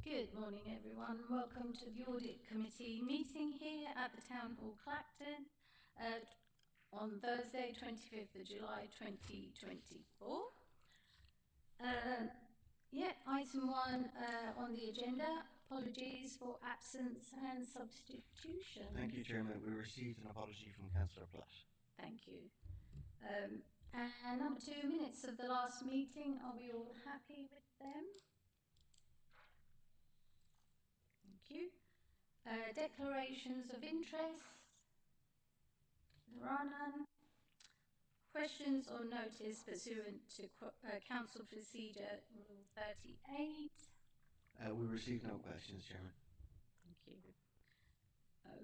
Good morning, everyone. Welcome to the Audit Committee meeting here at the Town Hall, Clacton, on Thursday, 25th of July 2024. Item 1 on the agenda, apologies for absence and substitution. Thank you, Chairman. We received an apology from Councillor Platt. Thank you. And number 2, minutes of the last meeting. Are we all happy with them? Thank you. Declarations of interest. There are none. Questions or notice pursuant to Council Procedure Rule 38. We received no questions, Chairman. Thank you.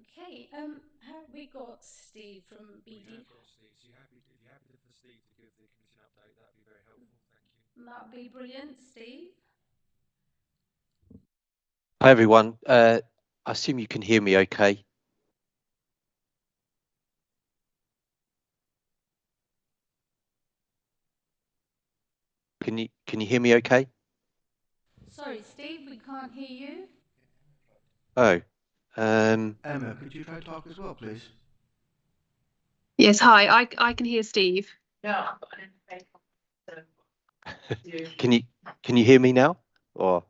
Okay, have we got Steve from BD? We have got Steve. So if you're happy for Steve to give the committee an update, that'd be very helpful. Thank you. That'd be brilliant, Steve. Hi everyone. I assume you can hear me okay. Can you hear me okay? Sorry, Steve, we can't hear you. Oh. Emma, could you try to talk as well, please? Yes, hi. I can hear Steve. Yeah. Can you hear me now? Or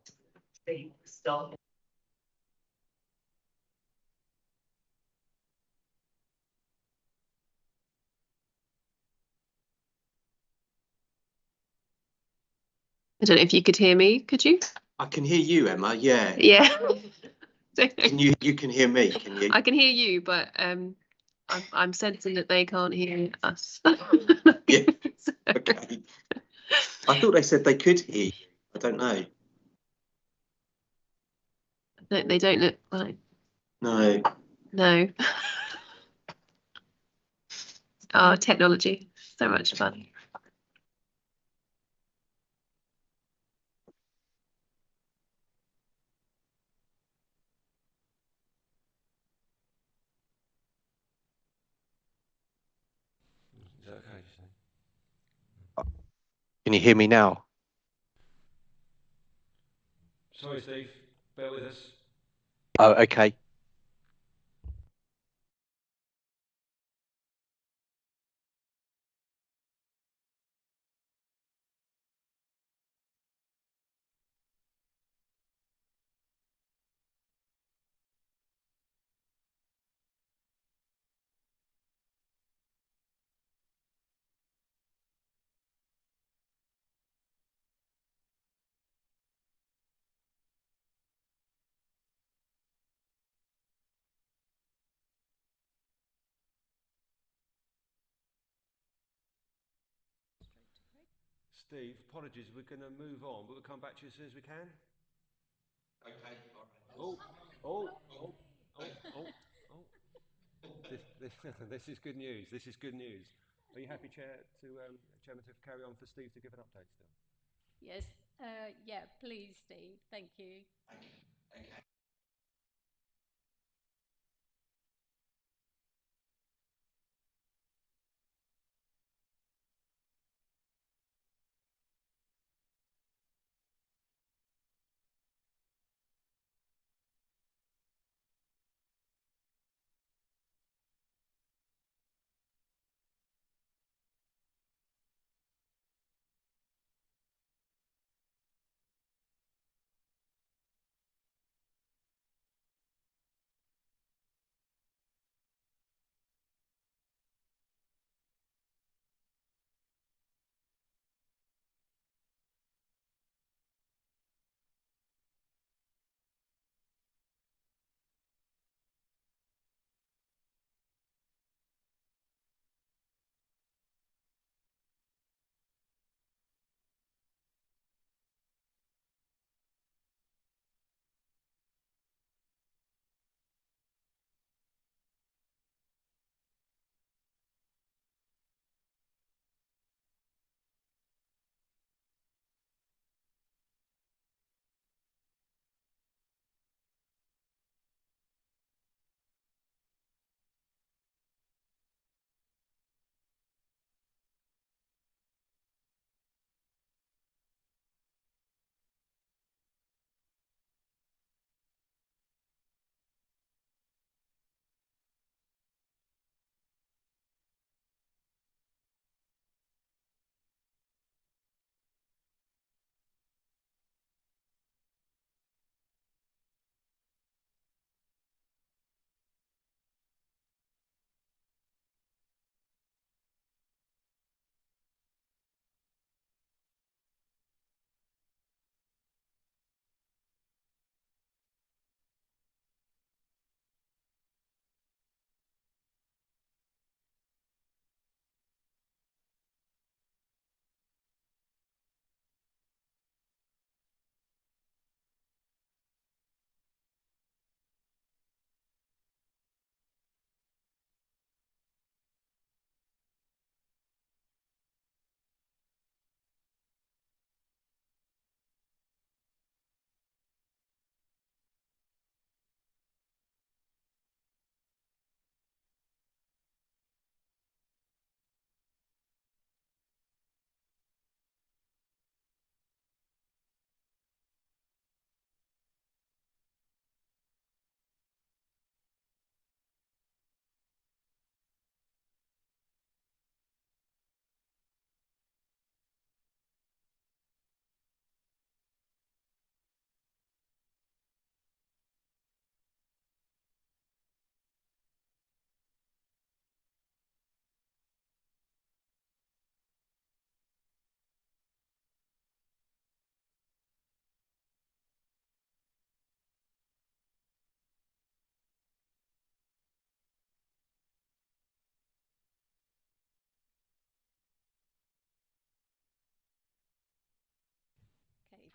I don't know if you could hear me. Could you? I can hear you, Emma. Yeah. Yeah. You can hear me, can you? I can hear you, but I'm sensing that they can't hear us. Yeah. Okay. I thought they said they could hear you. I don't know. They don't look like. No. No. Oh, technology. So much fun. Is that okay? Can you hear me now? Sorry, Steve. Bear with us. Oh, okay. Steve, apologies. We're going to move on, but we'll come back to you as soon as we can. Okay. All right. This is good news. This is good news. Are you happy, Chairman, to carry on for Steve to give an update still? Yes, yeah, please, Steve. Thank you. Okay.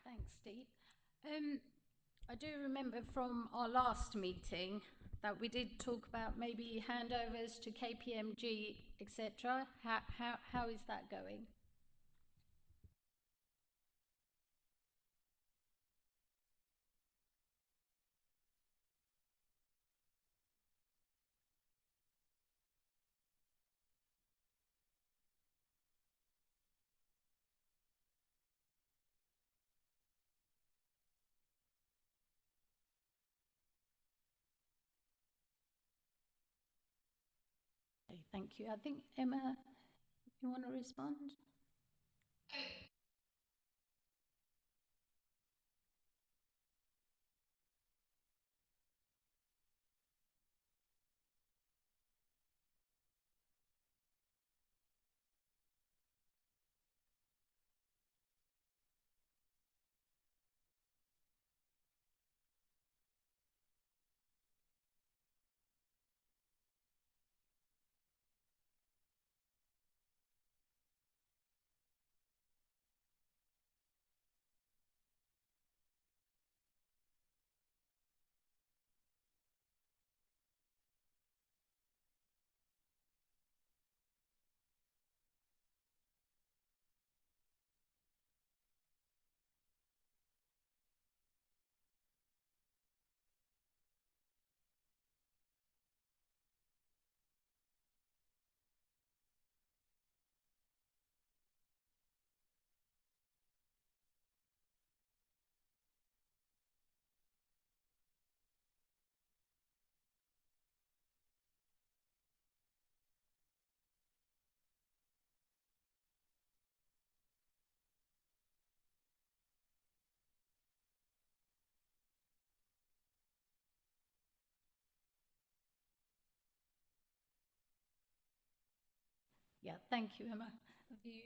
Thanks, Steve. I do remember from our last meeting that we did talk about maybe handovers to KPMG, etc. How is that going? Okay, thank you. I think, Emma, you want to respond? Yeah, thank you, Emma. Have you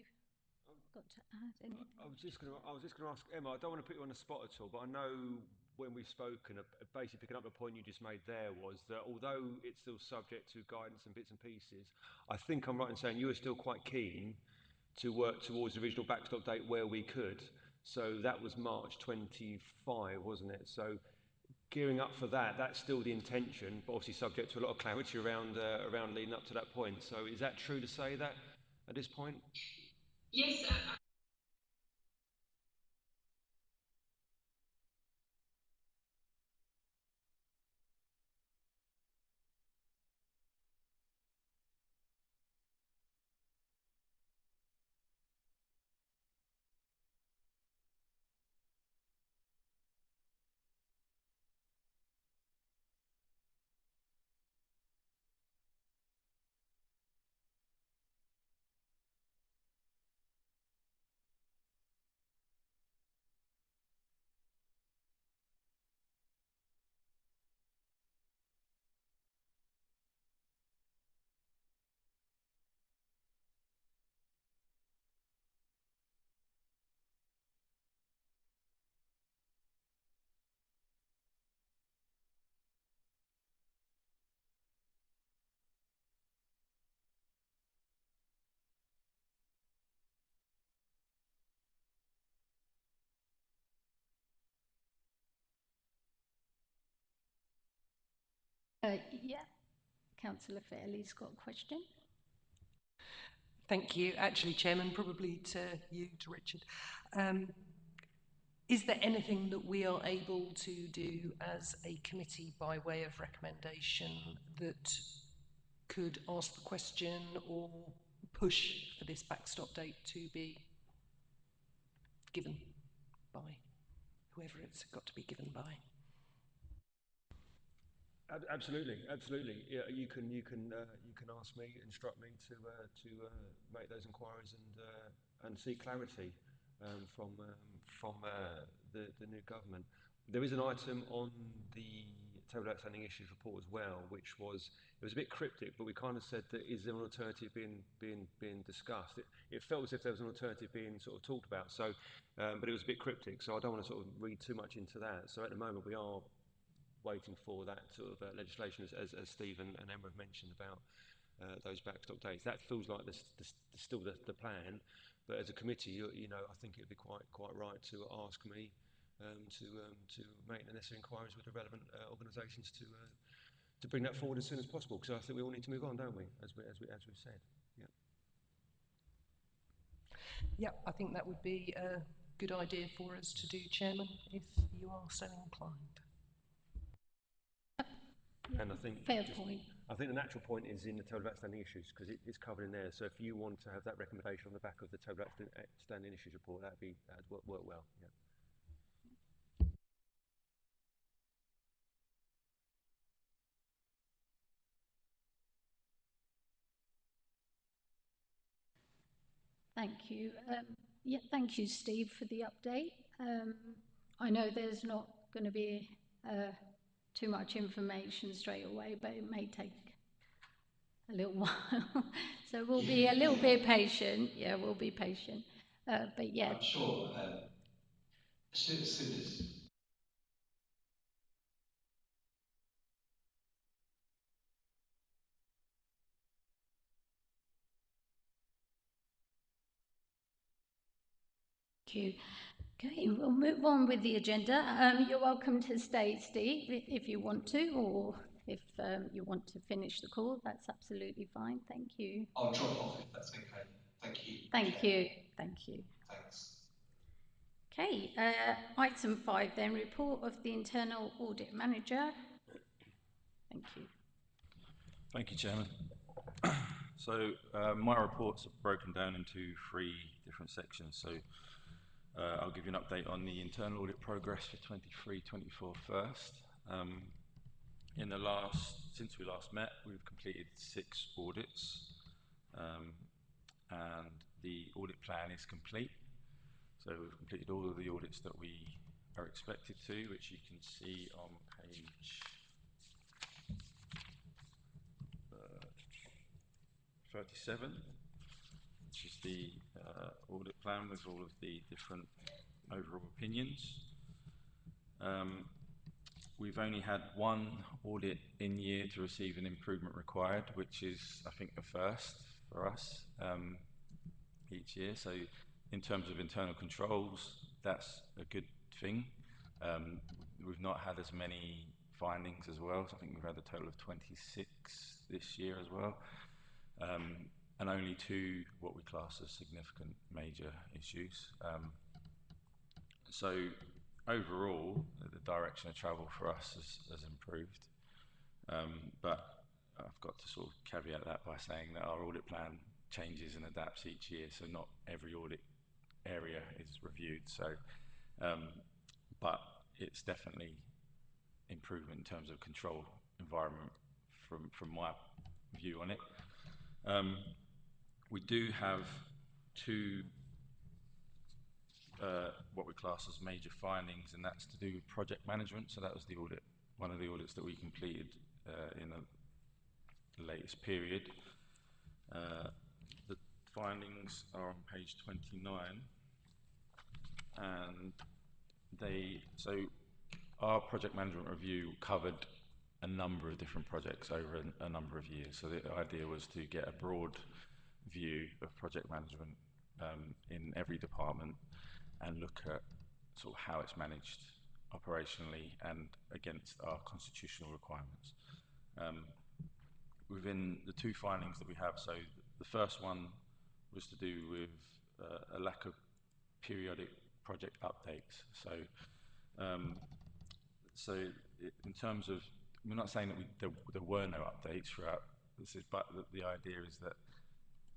got to add anything? I was just going to ask Emma. I don't want to put you on the spot at all, but I know when we've spoken, basically picking up the point you just made there was that although it's still subject to guidance and bits and pieces, I think I'm right in saying you were still quite keen to work towards the original backstop date where we could. So that was March 25, wasn't it? So gearing up for that, that's still the intention, but obviously subject to a lot of clarity around leading up to that point. So is that true to say that at this point? Yes. Yeah, Councillor Fairley's got a question. Thank you. Actually, Chairman, probably to you, to Richard. Is there anything that we are able to do as a committee by way of recommendation that could ask the question or push for this backstop date to be given by whoever it's got to be given by? Absolutely, absolutely. Yeah, you can ask me, instruct me to make those inquiries and seek clarity from the new government. There is an item on the table of outstanding issues report as well, which was it was a bit cryptic, but we kind of said that is there an alternative being discussed? It felt as if there was an alternative being sort of talked about. So, but it was a bit cryptic, so I don't want to sort of read too much into that. So at the moment we are waiting for that sort of legislation, as Steve and Emma have mentioned about those backstop dates. That feels like still the plan, but as a committee, you know, I think it'd be quite right to ask me to make the necessary inquiries with the relevant organisations to bring that forward as soon as possible, because I think we all need to move on, don't we? As we've said. Yeah. Yeah, I think that would be a good idea for us to do, Chairman, if you are so inclined. And I think Fair point. I think the natural point is in the table of outstanding issues, because it's covered in there. So if you want to have that recommendation on the back of the table of outstanding issues report, that'd work well. Yeah. Thank you. Yeah, thank you, Steve, for the update. I know there's not going to be too much information straight away, but it may take a little while. So we'll be a little bit patient. Yeah, we'll be patient. But yeah. I'm sure as soon as Thank you. Okay, we'll move on with the agenda. You're welcome to stay, Steve, if you want to, or if you want to finish the call, that's absolutely fine. Thank you. I'll drop off if that's okay. Thank you. Thank you. Thank you. Thanks. Okay, item 5 then, report of the internal audit manager. Thank you. Thank you, Chairman. So my reports are broken down into 3 different sections. So I'll give you an update on the internal audit progress for 23-24 first. Since we last met, we've completed 6 audits, and the audit plan is complete. So we've completed all of the audits that we are expected to, which you can see on page 37, which is the audit plan with all of the different overall opinions. We've only had 1 audit in year to receive an improvement required, which is, I think, the first for us each year. So in terms of internal controls, that's a good thing. We've not had as many findings as well. So I think we've had a total of 26 this year as well. And only 2 what we class as significant major issues. So overall, the direction of travel for us has improved. But I've got to sort of caveat that by saying that our audit plan changes and adapts each year, so not every audit area is reviewed. So, but it's definitely improvement in terms of control environment from my view on it. We do have 2 what we class as major findings, and that's to do with project management. So that was the audit, one of the audits that we completed in the latest period. The findings are on page 29, and so our project management review covered a number of different projects over a number of years. So the idea was to get a broad view of project management in every department and look at sort of how it's managed operationally and against our constitutional requirements. Within the 2 findings that we have, so the first one was to do with a lack of periodic project updates. So in terms of, we're not saying that there were no updates throughout this, but the idea is that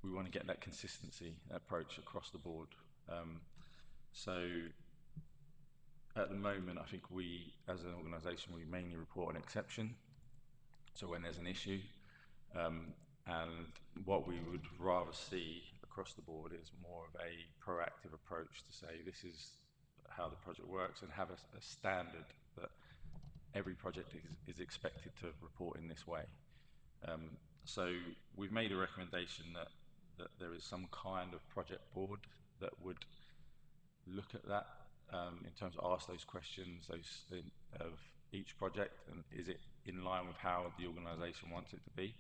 we want to get that consistency approach across the board. So at the moment, I think we, as an organisation, we mainly report an exception. So when there's an issue, and what we would rather see across the board is more of a proactive approach to say this is how the project works, and have a standard that every project is expected to report in this way. So we've made a recommendation that there is some kind of project board that would look at that in terms of ask those questions of each project, and is it in line with how the organisation wants it to be.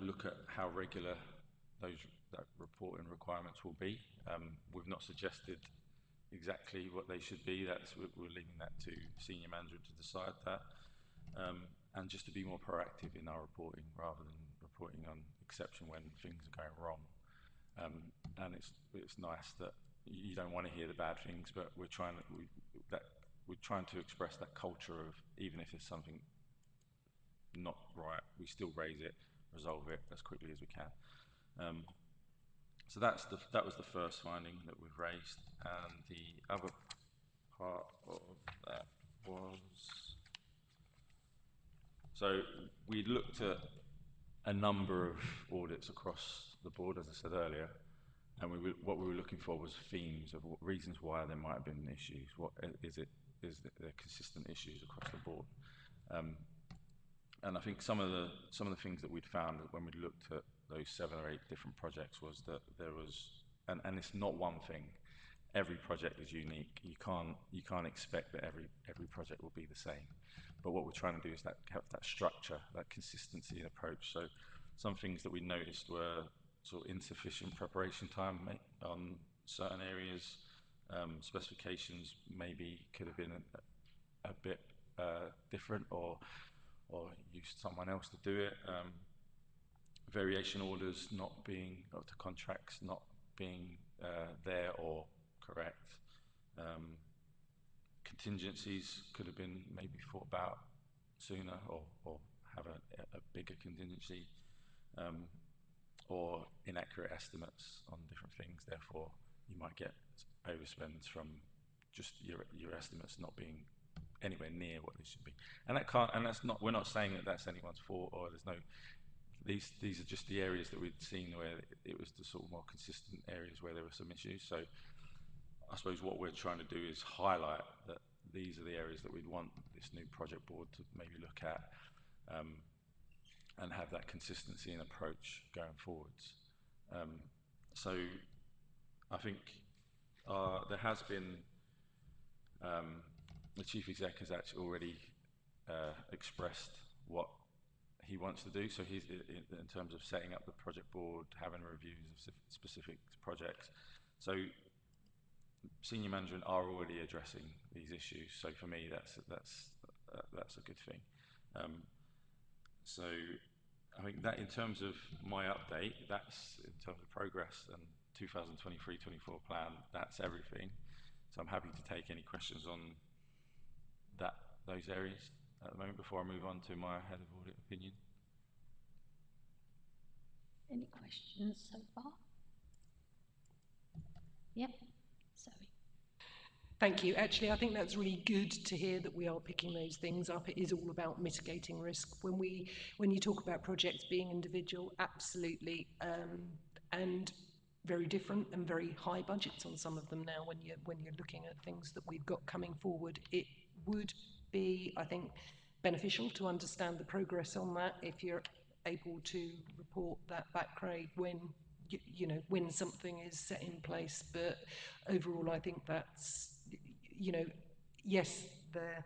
Look at how regular that reporting requirements will be. We've not suggested exactly what they should be. We're leaving that to senior management to decide that, and just to be more proactive in our reporting rather than reporting on exception when things are going wrong. And it's nice that you don't want to hear the bad things, but we're trying to express that culture of, even if there's something not right, we still raise it, resolve it as quickly as we can. So that was the first finding that we've raised, and the other part of that was, so we looked at a number of audits across the board, as I said earlier, and what we were looking for was themes of reasons why there might have been issues. What is there consistent issues across the board? And I think some of the things that we'd found when we looked at those 7 or 8 different projects was that there was, and it's not one thing. Every project is unique. You can't expect that every project will be the same. But what we're trying to do is have that structure, that consistency in approach. So some things that we noticed were sort of insufficient preparation time on certain areas. Specifications maybe could have been a bit different, or used someone else to do it. Variation orders not being, of the contracts not being there or correct. Contingencies could have been maybe thought about sooner, or have a bigger contingency, or inaccurate estimates on different things. Therefore, you might get overspends from just your estimates not being anywhere near what they should be. And that's not, we're not saying that that's anyone's fault, or there's no, these are just the areas that we'd seen where it was the sort of more consistent areas where there were some issues. So I suppose what we're trying to do is highlight that these are the areas that we'd want this new project board to maybe look at, and have that consistency in approach going forwards. So I think there has been, the Chief Exec has actually already expressed what he wants to do. So he's, in terms of setting up the project board, having reviews of specific projects. So senior management are already addressing these issues. So for me, that's a good thing. So I think that in terms of my update, that's in terms of progress and 2023-24 plan, that's everything. So I'm happy to take any questions on those areas at the moment before I move on to my head of audit opinion. Any questions so far? Yep, sorry. Thank you. Actually, I think that's really good to hear that we are picking those things up. It is all about mitigating risk. When you talk about projects being individual, absolutely, and very different and very high budgets on some of them now. When you're looking at things that we've got coming forward, it would be, I think, beneficial to understand the progress on that. If you're able to report that back, Craig, when you know when something is set in place. But overall, I think that's, you know, yes, there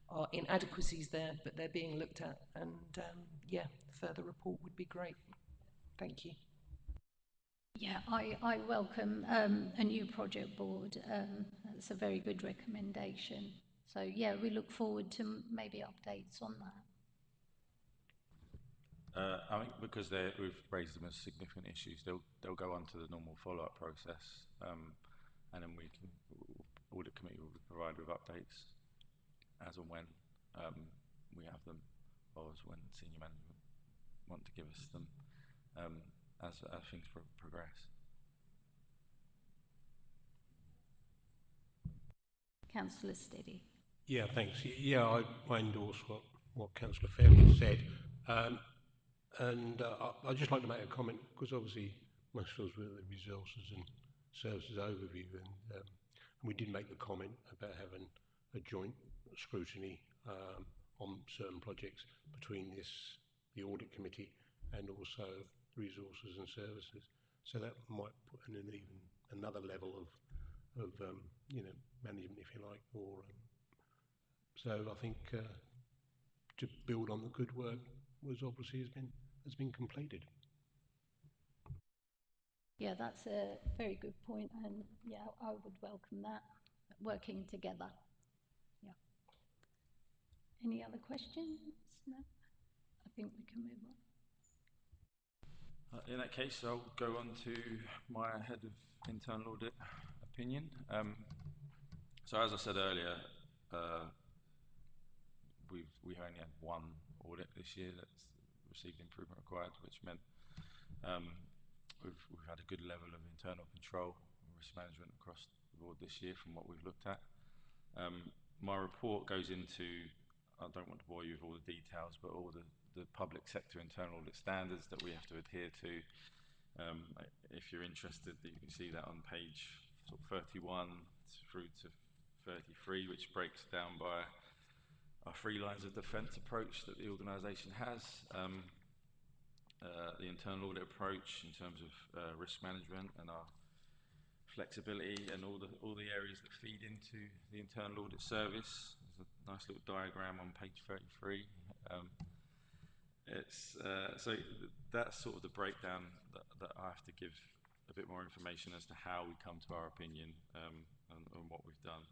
are inadequacies there, but they're being looked at, and yeah, further report would be great. Thank you. Yeah, I welcome a new project board. That's a very good recommendation. So yeah, we look forward to maybe updates on that. I think because we've raised them as significant issues, they'll go on to the normal follow-up process, and then Audit Committee will be provided with updates as and when we have them, or as when senior management want to give us them, as things progress. Councillor Steady. Yeah, thanks. Yeah, I endorse what Councillor Fairman said. And I'd just like to make a comment, because obviously most of us were the resources and services overview, and we did make the comment about having a joint scrutiny on certain projects between the Audit Committee and also resources and services. So that might put in even another level of you know, management, if you like, or so I think to build on the good work was obviously has been completed. Yeah, that's a very good point, and yeah, I would welcome that, working together. Yeah. Any other questions? No? I think we can move on. In that case, I'll go on to my head of internal audit opinion. So as I said earlier, we only had one audit this year that's received improvement required, which meant we've had a good level of internal control and risk management across the board this year from what we've looked at. My report goes into, I don't want to bore you with all the details, but all the public sector internal audit standards that we have to adhere to. If you're interested, you can see that on page sort of 31 through to 33, which breaks down by our 3 lines of defence approach that the organisation has. The internal audit approach in terms of risk management and our flexibility and all the areas that feed into the internal audit service. There's a nice little diagram on page 33. So that's sort of the breakdown that I have to give a bit more information as to how we come to our opinion and what we've done.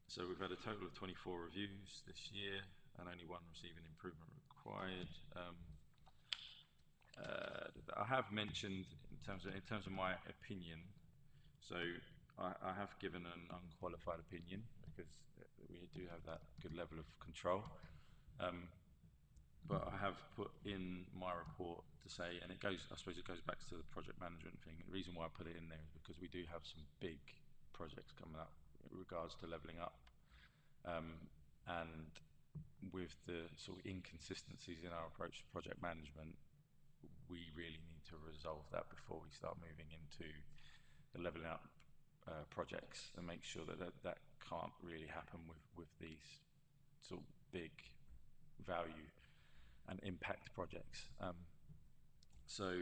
So we've had a total of 24 reviews this year and only 1 receiving improvement required. I have mentioned in terms of my opinion, so I have given an unqualified opinion because we do have that good level of control. But I have put in my report to say, and I suppose it goes back to the project management thing. The reason why I put it in there is because we do have some big projects coming up in regards to levelling up. And with the sort of inconsistencies in our approach to project management, we really need to resolve that before we start moving into the levelling up projects and make sure that can't really happen with these sort of big value and impact projects. So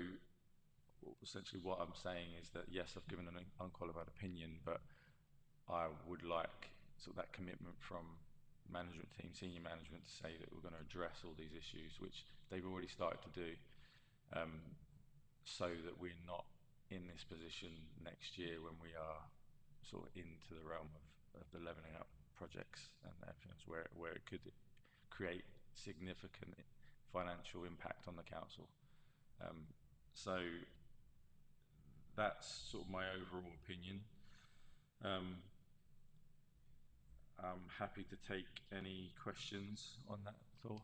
essentially what I'm saying is that yes, I've given an unqualified opinion, but I would like sort of that commitment from management team, senior management, to say that we're going to address all these issues, which they've already started to do, so that we're not in this position next year when we are sort of into the realm of the levelling up projects and everything else, where it could create significant financial impact on the council. So that's sort of my overall opinion. I'm happy to take any questions on that at all.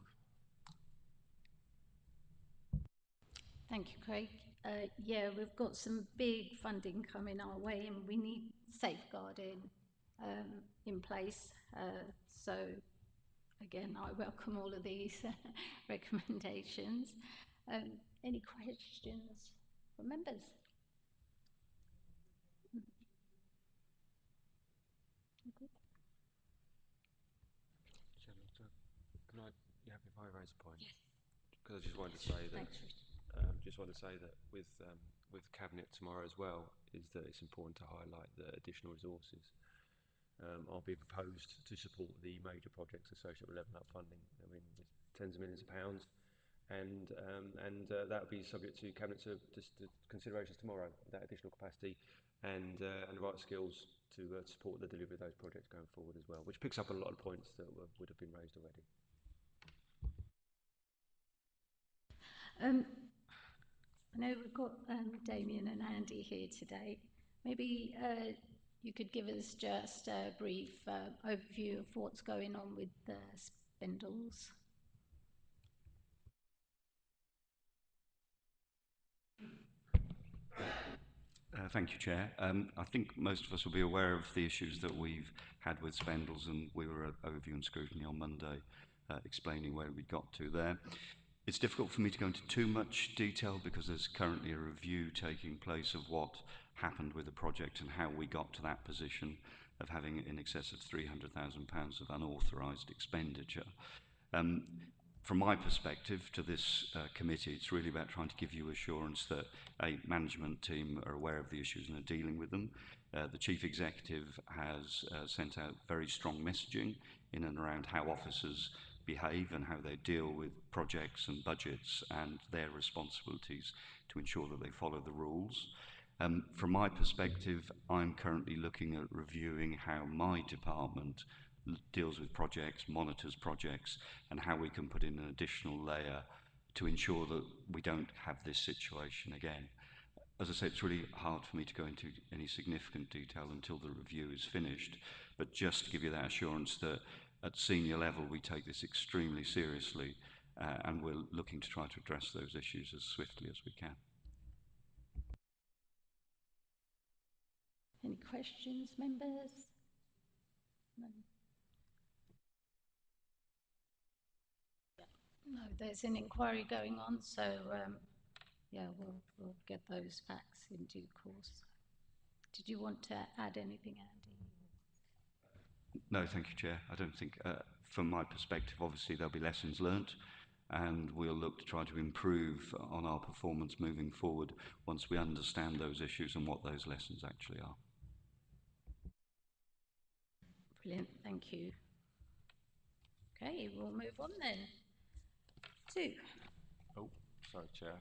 Thank you, Craig. Yeah, we've got some big funding coming our way and we need safeguarding in place. So again, I welcome all of these recommendations. Any questions from members? Can I, if I raise a point? Yes. Because I just wanted to say that. Thanks, Richard. Just want to say that with Cabinet tomorrow as well, is that it's important to highlight the additional resources are being proposed to support the major projects associated with levelling up funding. I mean, it's tens of millions of pounds, and that will be subject to Cabinet to considerations tomorrow. That additional capacity and the right skills to support the delivery of those projects going forward as well, which picks up a lot of points that would have been raised already. I know we've got Damien and Andy here today. Maybe you could give us just a brief overview of what's going on with the spindles. Thank you, Chair. I think most of us will be aware of the issues that we've had with spindles, and we were at overview and scrutiny on Monday, explaining where we got to there. It's difficult for me to go into too much detail because there's currently a review taking place of what happened with the project and how we got to that position of having in excess of £300,000 of unauthorised expenditure. From my perspective to this committee, it's really about trying to give you assurance that a management team are aware of the issues and are dealing with them. The Chief Executive has sent out very strong messaging in and around how officers behave and how they deal with projects and budgets and their responsibilities to ensure that they follow the rules. From my perspective, I'm currently looking at reviewing how my department deals with projects, monitors projects, and how we can put in an additional layer to ensure that we don't have this situation again. As I say, it's really hard for me to go into any significant detail until the review is finished, but just to give you that assurance that at senior level we take this extremely seriously and we're looking to try to address those issues as swiftly as we can. Any questions, members? No. No, there's an inquiry going on, so yeah, we'll get those facts in due course. Did you want to add anything, Andy? No, thank you, Chair. I don't think, from my perspective, obviously there'll be lessons learnt, and we'll look to try to improve on our performance moving forward once we understand those issues and what those lessons actually are. Brilliant, thank you. Okay, we'll move on then. 2. Oh, sorry, Chair.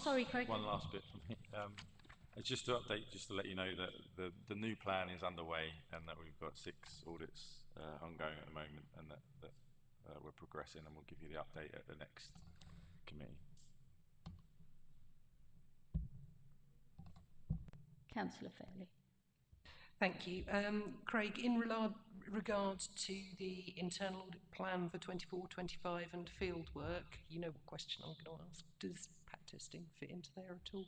Sorry, Craig. One last bit from me. It's just to update, just to let you know that the new plan is underway and that we've got 6 audits ongoing at the moment, and that we're progressing, and we'll give you the update at the next committee. Councillor Fairley. Thank you. Craig, in regard to the internal audit plan for 24-25 and field work, you know what question I'm going to ask. Does PAT testing fit into there at all?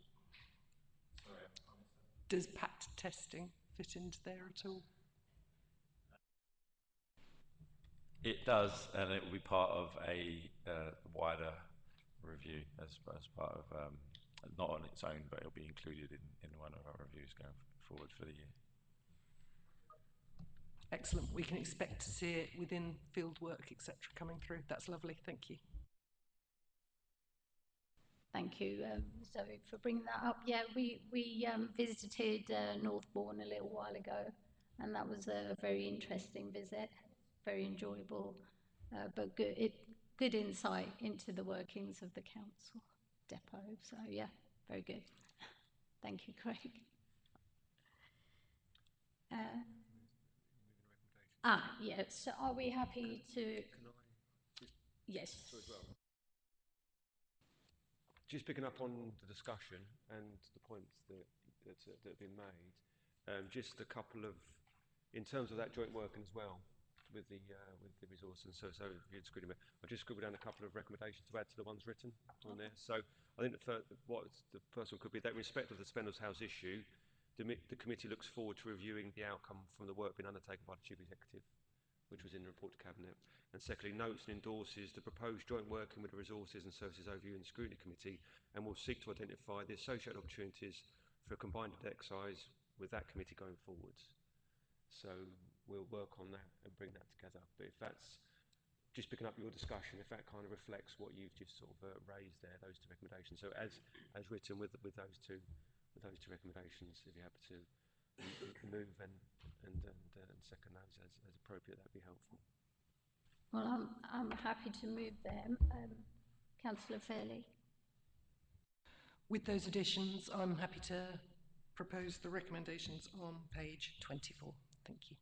Sorry, does PAT testing fit into there at all? It does, and it will be part of a wider review as part of, not on its own, but it'll be included in one of our reviews going forward for the year. Excellent. We can expect to see it within field work, etc., coming through. That's lovely. Thank you. Thank you, Zoe, for bringing that up. Yeah, we visited Northbourne a little while ago, and that was a very interesting visit, very enjoyable, but good insight into the workings of the council depot. So yeah, very good. Thank you, Craig. Yes. So are we happy to? Can I just? Yes. Sorry as well. Just picking up on the discussion and the points that have been made, just a couple of, in terms of that joint working as well with the resource and so I just scribbled down a couple of recommendations to add to the ones written on there. So I think the first one could be that in respect of the Spendles House issue, the committee looks forward to reviewing the outcome from the work being undertaken by the Chief Executive, which was in the report to Cabinet. And secondly, notes and endorses the proposed joint working with the Resources and Services Overview and Scrutiny Committee, and will seek to identify the associated opportunities for a combined exercise with that committee going forwards. So we'll work on that and bring that together. But if that's just picking up your discussion, if that kind of reflects what you've just sort of raised there, those 2 recommendations. So as written with those two recommendations, if you're happy to move and second those as appropriate, that'd be helpful. Well, I'm happy to move them. Councillor Fairley. With those additions, I'm happy to propose the recommendations on page 24. Thank you.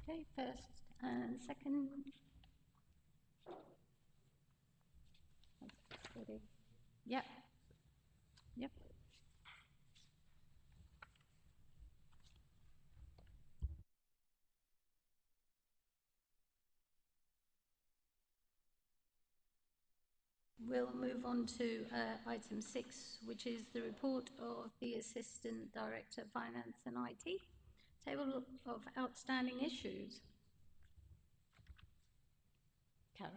Okay, first and second. Yep. Yep. We'll move on to item 6, which is the report of the Assistant Director of Finance and IT. Table of outstanding issues. Karen.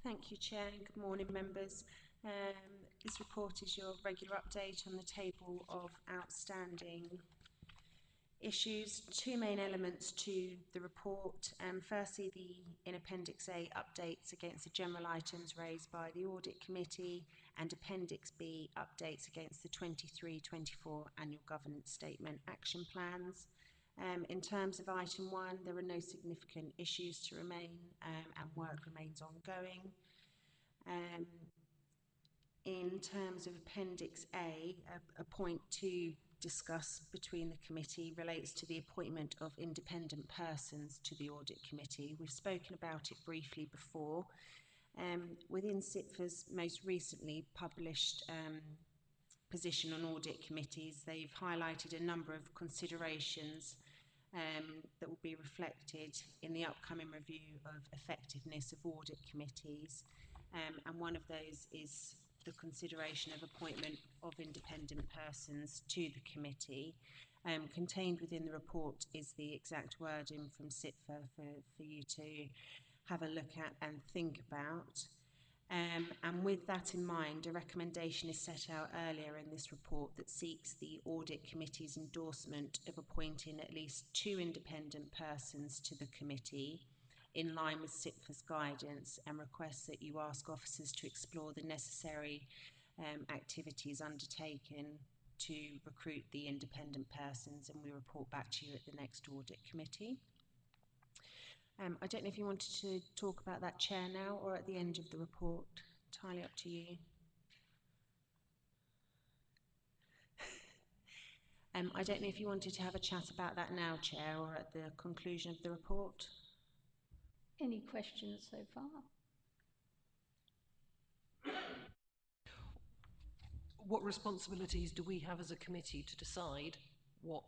Thank you, Chair, and good morning, members. This report is your regular update on the table of outstanding issues. 2 main elements to the report. Firstly, in Appendix A, updates against the general items raised by the Audit Committee, and Appendix B, updates against the 23-24 Annual Governance Statement Action Plans. In terms of item 1, there are no significant issues to remain and work remains ongoing. In terms of Appendix A, a point to discuss between the committee relates to the appointment of independent persons to the Audit Committee. We've spoken about it briefly before. Within CITFA's most recently published position on audit committees, they've highlighted a number of considerations that will be reflected in the upcoming review of effectiveness of audit committees. And one of those is the consideration of appointment of independent persons to the committee. Contained within the report is the exact wording from CITFA for you to have a look at and think about. And with that in mind, a recommendation is set out earlier in this report that seeks the Audit Committee's endorsement of appointing at least 2 independent persons to the committee in line with CITFA's guidance, and requests that you ask officers to explore the necessary activities undertaken to recruit the independent persons, and we report back to you at the next Audit Committee. I don't know if you wanted to talk about that, Chair, now or at the end of the report. Entirely up to you. I don't know if you wanted to have a chat about that now, Chair, or at the conclusion of the report. Any questions so far? What responsibilities do we have as a committee to decide what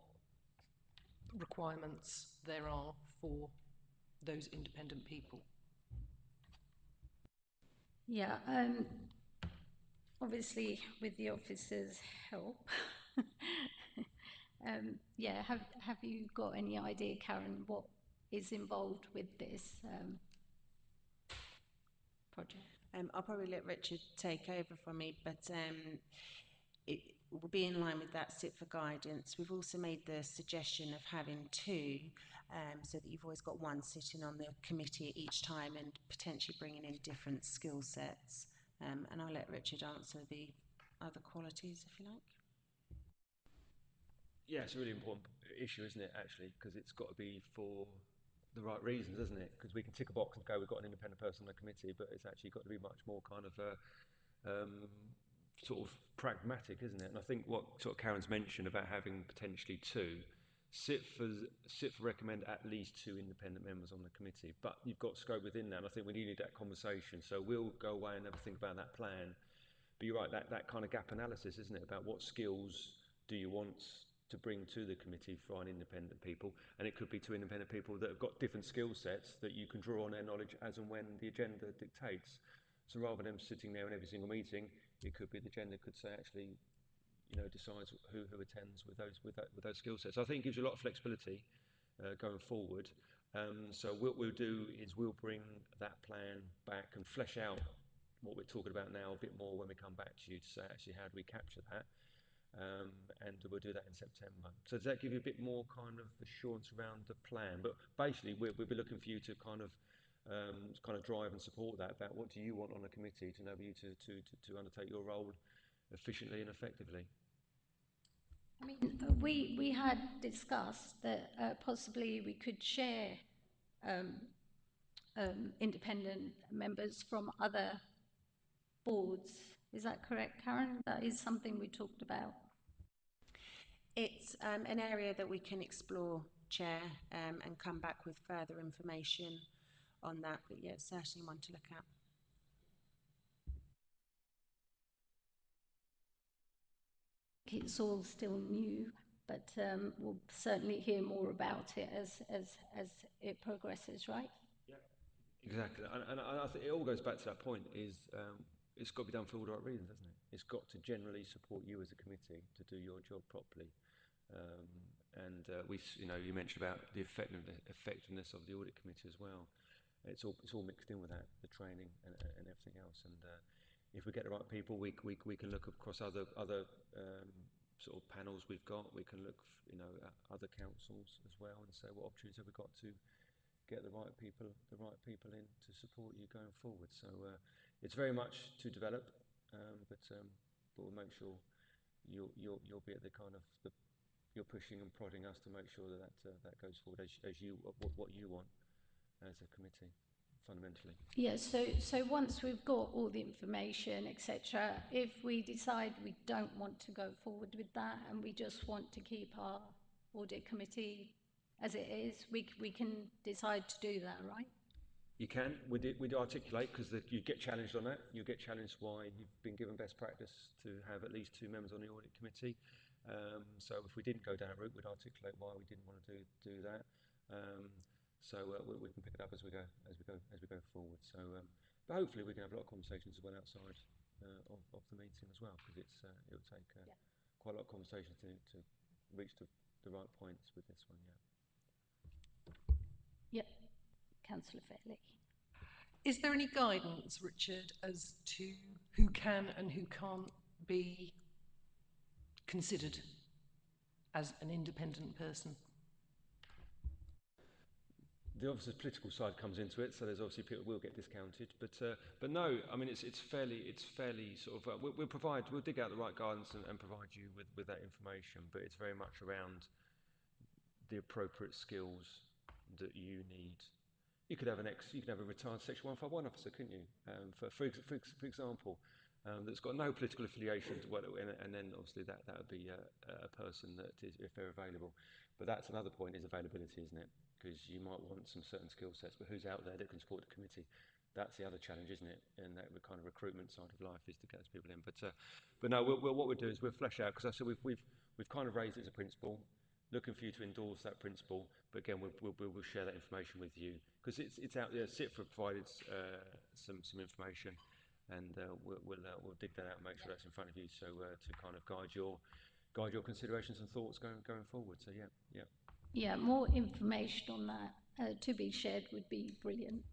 requirements there are for those independent people? Yeah, obviously with the officers' help. Yeah, have you got any idea, Karen, what is involved with this project? I'll probably let Richard take over from me, but it will be in line with that CITFA guidance. We've also made the suggestion of having 2, so that you've always got 1 sitting on the committee at each time and potentially bringing in different skill sets. And I'll let Richard answer the other qualities, if you like. Yeah, it's a really important issue, isn't it, actually, because it's got to be for the right reasons, isn't it? Because we can tick a box and go, we've got an independent person on the committee, but it's actually got to be much more kind of sort of pragmatic, isn't it? And I think what sort of Karen's mentioned about having potentially 2, CITFA recommend at least 2 independent members on the committee, but you've got scope within that, and I think we need that conversation. So we'll go away and have a think about that plan. But you're right, that kind of gap analysis, isn't it, about what skills do you want to bring to the committee for an independent people, and it could be 2 independent people that have got different skill sets that you can draw on their knowledge as and when the agenda dictates. So rather than them sitting there in every single meeting, it could be the agenda could say actually, you know, decides who attends with those skill sets. So I think it gives you a lot of flexibility going forward. So what we'll do is we'll bring that plan back and flesh out what we're talking about now a bit more when we come back to you to say actually how do we capture that. And we'll do that in September. So does that give you a bit more kind of assurance around the plan? But basically, we'll be looking for you to kind of drive and support that. About what do you want on a committee to enable you to undertake your role efficiently and effectively. I mean, we had discussed that possibly we could share independent members from other boards. Is that correct, Karen? That is something we talked about. It's an area that we can explore, Chair, and come back with further information on that. But yeah, it's certainly one to look at. It's all still new, but we'll certainly hear more about it as it progresses, right? Yeah, exactly. And I think it all goes back to that point is it's got to be done for all the right reasons, hasn't it? It's got to generally support you as a committee to do your job properly. You mentioned about the effectiveness of the audit committee as well. It's all mixed in with that, the training and everything else. And if we get the right people, we can look across other sort of panels we've got. We can look, at other councils as well and say what opportunities have we got to get the right people in to support you going forward. So it's very much to develop, but we'll make sure you'll be at the kind of the you're pushing and prodding us to make sure that that goes forward as you what you want as a committee, fundamentally. Yeah, so once we've got all the information, etc., if we decide we don't want to go forward with that and we just want to keep our audit committee as it is, we can decide to do that, right? You can. We'd articulate, because you get challenged on that. You get challenged why you've been given best practice to have at least 2 members on the audit committee. So if we didn't go down a route, we'd articulate why we didn't want to do that. So we can pick it up as we go forward. So, but hopefully we can have a lot of conversations as well outside of the meeting as well, because it'll take quite a lot of conversation to reach the right points with this one. Yeah. Yep. Councillor Fairley. Is there any guidance, Richard, as to who can and who can't be considered as an independent person? The obviously political side comes into it, so there's obviously people will get discounted, but no, I mean it's fairly sort of we'll dig out the right guidance and provide you with that information, but it's very much around the appropriate skills that you need. You could have a retired Section 151 officer, couldn't you? For example, that's got no political affiliation to and then obviously that would be a person that is, if they're available. But that's another point, is availability, isn't it? Because you might want some certain skill sets, but who's out there that can support the committee? That's the other challenge, isn't it? And that kind of recruitment side of life is to get those people in. But no, what we'll do is we'll flesh out, because I said we've kind of raised it as a principle, looking for you to endorse that principle. But again, we'll share that information with you, because it's out there. CITFA provided some information, and we'll dig that out and make sure that's in front of you, so to kind of guide your considerations and thoughts going forward. So yeah. Yeah, more information on that to be shared would be brilliant.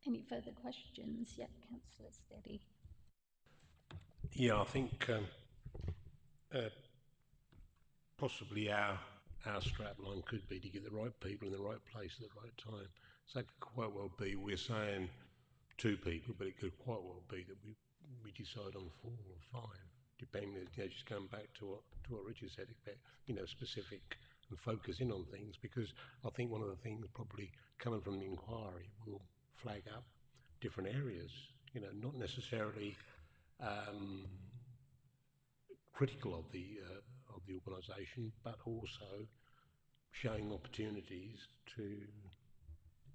Any further questions? Yeah, Councillor Steady. Yeah, I think possibly our strapline could be to get the right people in the right place at the right time. So it could quite well be we're saying 2 people, but it could quite well be that we decide on 4 or 5, depending. Just going back to what Richard said, specific and focus in on things, because I think one of the things probably coming from the inquiry will flag up different areas. Not necessarily critical of the organisation, but also showing opportunities to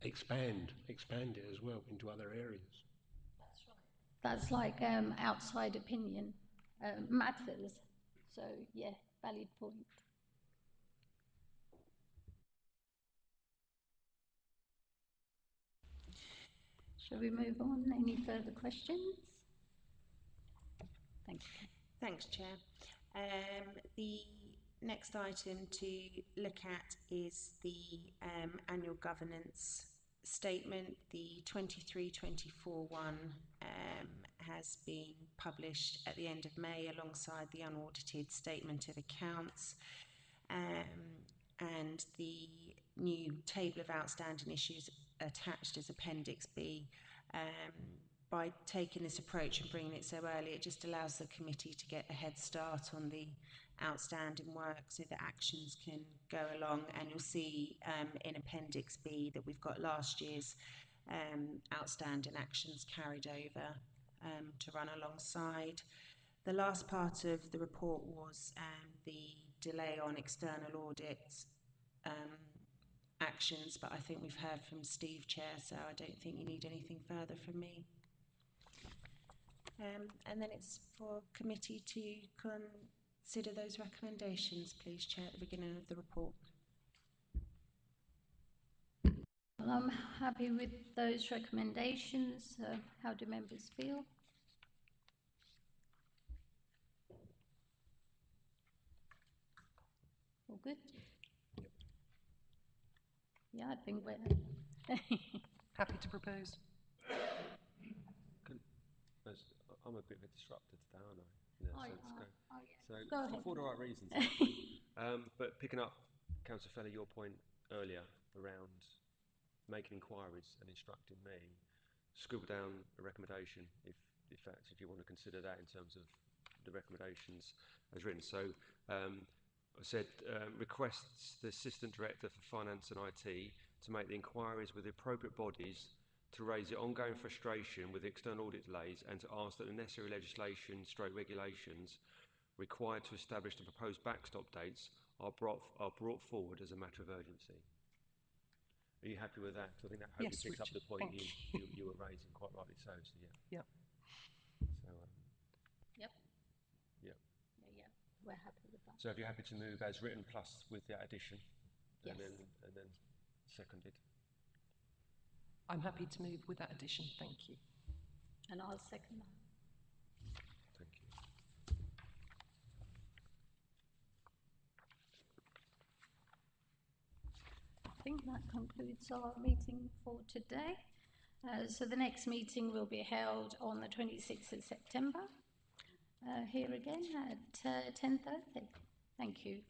expand it as well into other areas. That's right. That's like outside opinion matters. So yeah, valid point. Shall we move on? Any further questions? Thank you. Thanks, Chair. The next item to look at is the annual governance statement. The 23-24 one has been published at the end of May alongside the unaudited statement of accounts, and the new table of outstanding issues attached as Appendix B. By taking this approach and bringing it so early, it just allows the committee to get a head start on the outstanding work so that actions can go along. And you'll see in Appendix B that we've got last year's outstanding actions carried over to run alongside. The last part of the report was the delay on external audit actions, but I think we've heard from Steve, Chair, so I don't think you need anything further from me. And then it's for committee to consider those recommendations, please, Chair, at the beginning of the report. Well, I'm happy with those recommendations. How do members feel? All good? Yeah, I think we're happy to propose. I'm a bit of a disruptor today, aren't I? In that sense. So go ahead. For the right reasons, actually. But picking up, Councillor Feller, your point earlier around making inquiries and instructing me, scribble down a recommendation if you want to consider that in terms of the recommendations as written. So I said requests the Assistant Director for Finance and IT to make the inquiries with the appropriate bodies to raise the ongoing frustration with external audit delays and to ask that the necessary legislation / regulations required to establish the proposed backstop dates are brought forward as a matter of urgency. Are you happy with that? I think that hopefully Yes, picks up Richard, the point thank you were raising, quite rightly so. So yeah. Yep. So Yep. yeah. Yeah, we're happy with that. So if you're happy to move as written plus with that addition, Yes. and then seconded. I'm happy to move with that addition, thank you. And I'll second that. Thank you. I think that concludes our meeting for today. So the next meeting will be held on the 26th of September, here again at 10:30. Thank you.